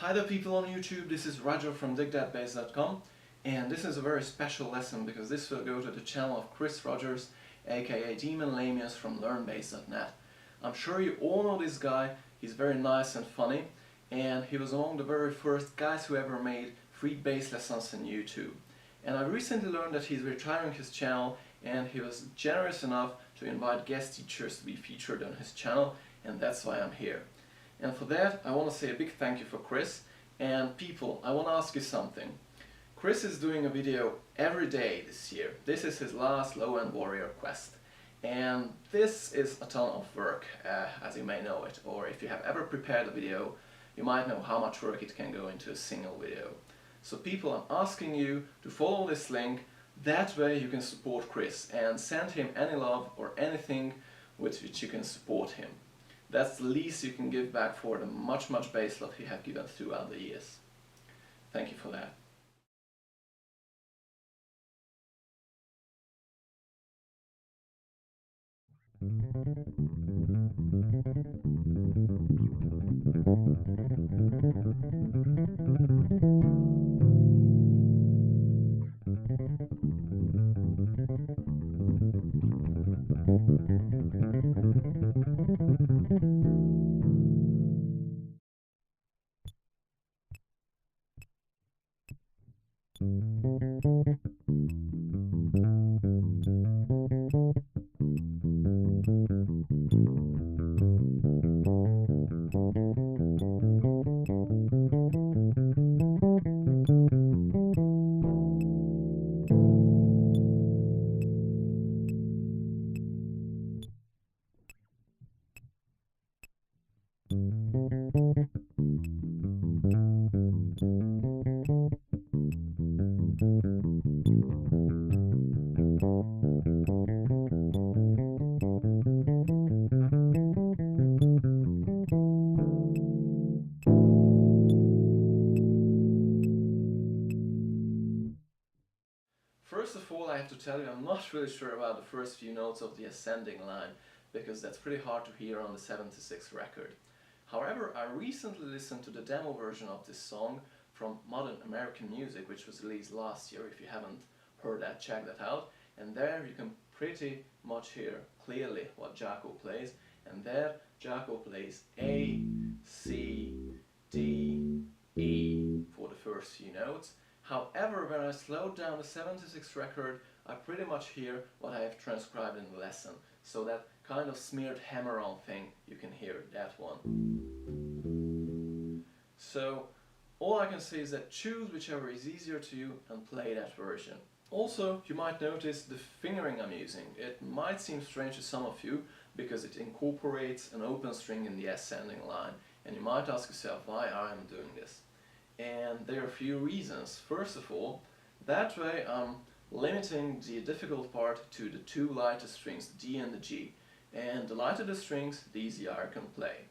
Hi there people on YouTube, this is Roger from digthatbass.com, and this is a very special lesson because this will go to the channel of Chris Rogers, aka Demon Lamius from LearnBass.net. I'm sure you all know this guy. He's very nice and funny, and he was among the very first guys who ever made free bass lessons on YouTube. And I recently learned that he's retiring his channel, and he was generous enough to invite guest teachers to be featured on his channel, and that's why I'm here. And for that, I want to say a big thank you for Chris. And people, I want to ask you something. Chris is doing a video every day this year. This is his last Low-End Warrior quest. And this is a ton of work, as you may know it. Or if you have ever prepared a video, you might know how much work it can go into a single video. So people, I'm asking you to follow this link. That way you can support Chris and send him any love or anything with which you can support him. That's the least you can give back for the much bass love you have given throughout the years. Thank you for that. First of all, I have to tell you I'm not really sure about the first few notes of the ascending line, because that's pretty hard to hear on the 76 record. However, I recently listened to the demo version of this song from Modern American Music, which was released last year. If you haven't heard that, check that out. And there you can pretty much hear clearly what Jaco plays. And there Jaco plays A, C, D, E for the first few notes. However, when I slowed down the 76 record, I pretty much hear what I have transcribed in the lesson. So that kind of smeared hammer-on thing, you can hear that one. So all I can say is that choose whichever is easier to you and play that version. Also, you might notice the fingering I'm using. It might seem strange to some of you because it incorporates an open string in the ascending line. And you might ask yourself why I am doing this. And there are a few reasons. First of all, that way I'm limiting the difficult part to the two lightest strings, the D and the G. And the lighter the strings, the easier I can play.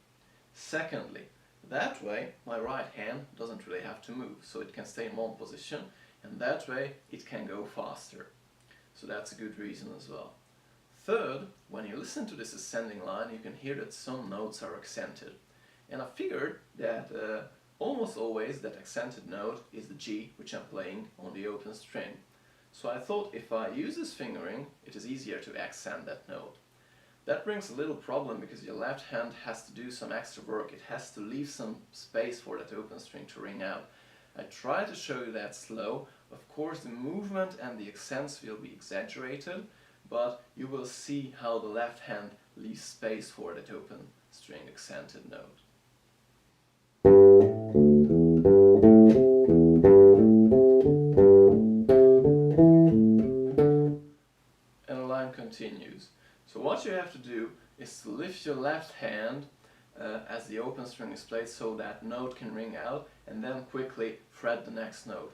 Secondly, that way my right hand doesn't really have to move, so it can stay in one position, and that way it can go faster. So that's a good reason as well. Third, when you listen to this ascending line, you can hear that some notes are accented. And I figured that almost always that accented note is the G, which I'm playing on the open string. So I thought if I use this fingering, it is easier to accent that note. That brings a little problem because your left hand has to do some extra work. It has to leave some space for that open string to ring out. I try to show you that slow. Of course, the movement and the accents will be exaggerated, but you will see how the left hand leaves space for that open string accented note. And the line continues. So what you have to do is to lift your left hand as the open string is played so that note can ring out, and then quickly fret the next note.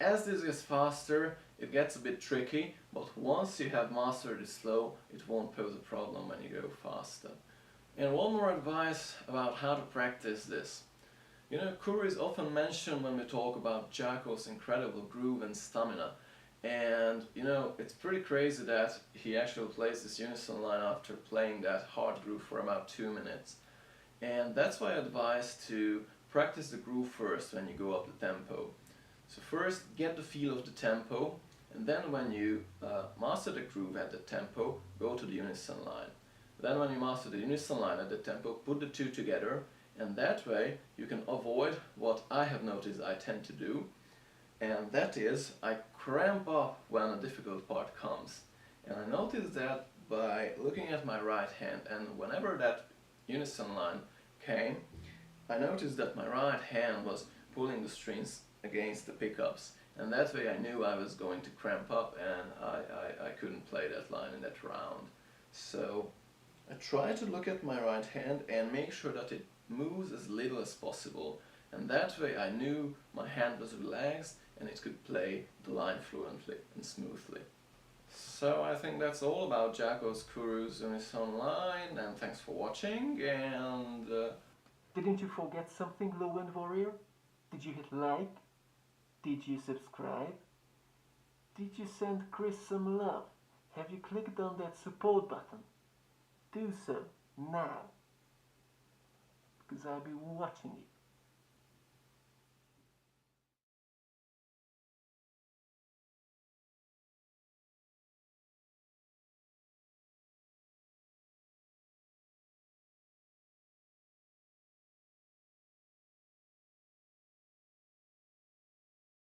As this gets faster, it gets a bit tricky, but once you have mastered it slow, it won't pose a problem when you go faster. And one more advice about how to practice this. You know, Kuru is often mentioned when we talk about Jaco's incredible groove and stamina. And you know, it's pretty crazy that he actually plays this unison line after playing that hard groove for about 2 minutes. And that's why I advise to practice the groove first when you go up the tempo. So first get the feel of the tempo, and then when you master the groove at the tempo, go to the unison line. Then when you master the unison line at the tempo, put the two together, and that way you can avoid what I have noticed I tend to do, and that is I cramp up when a difficult part comes. And I noticed that by looking at my right hand, and whenever that unison line came, I noticed that my right hand was pulling the strings against the pickups, and that way I knew I was going to cramp up and I couldn't play that line in that round. So I try to look at my right hand and make sure that it moves as little as possible, and that way I knew my hand was relaxed and it could play the line fluently and smoothly. So I think that's all about Jaco Kuru's unison line, and thanks for watching. And didn't you forget something, Lowland Warrior? Did you hit like? Did you subscribe? Did you send Chris some love? Have you clicked on that support button? Do so now, because I'll be watching it.